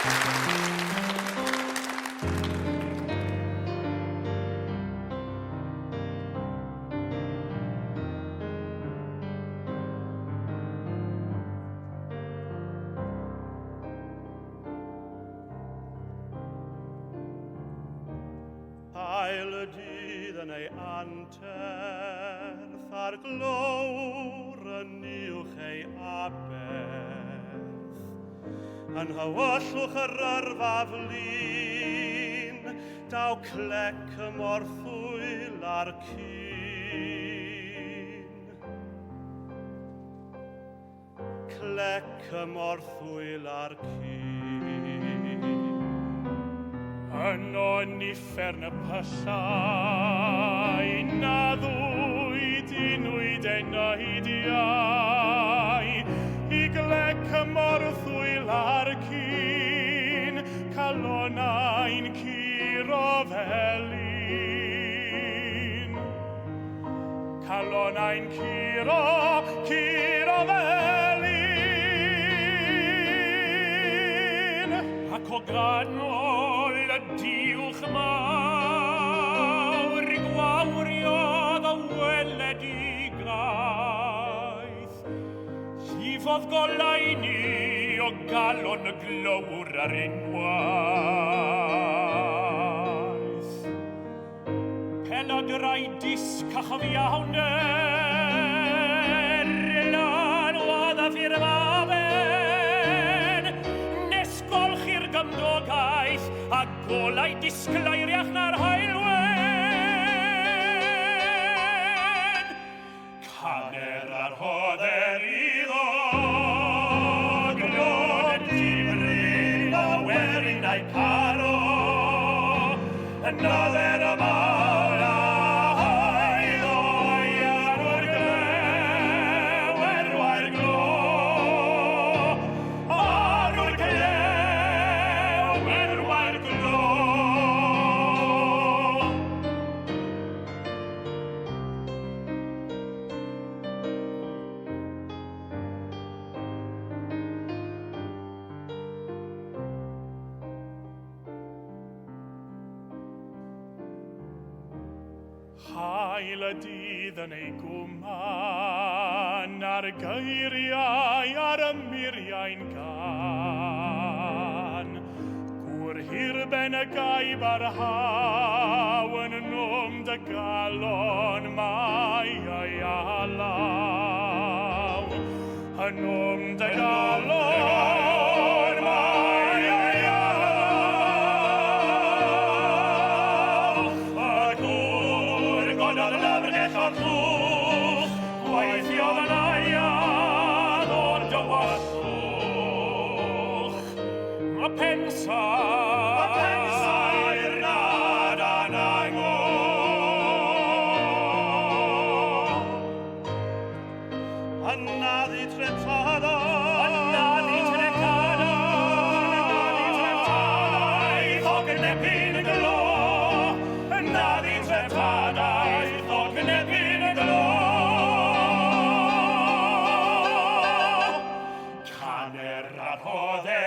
Ail y dydd yn ei anterth a'r glöwyr yn uwch ei aberth. Yn hywyllwch yr yrfa flin, daw clec y morthwyl ar cyn. Clec y morthwyl ar cyn. Yno niffern y pyllau, na ddwyd unwyd ei neidiau, I glec y morthwyl ar cyn, calonau'n curo felin. Calonau'n curo felin. Ac o ganol y diwch mawr I gwawriodd y weledigaeth. Llifodd Goleuni o galon y glöwyr ar unwaith. Pelagrai disc a chyfiawner lan oedd a ffirmafen. Nesgolch i'r gymdogaeth a golau disglairiach na'r haelwen. Caner ar hodder iddo, glod difryn a werin a'i caro, Nodded y mawr a haiddo ar o'r glöwyr glo. Ar o'r glöwyr glo. Hael y dydd yn ei gwman ar geiriau ar y muriau'n gan. Gŵr hirben y gaib ar haw yn nwm dy galon mae ei alaw. Yn nwm dy galon mae ei Gweithiodd yn aiad o'r dywallwch. Y pensai'r nad anango. Annaddi tretada. Annaddi tretada. Annaddi tretadaeth o gynebyn y glo. Annaddi tretadaeth o gynebyn y glo. Caner ar hodder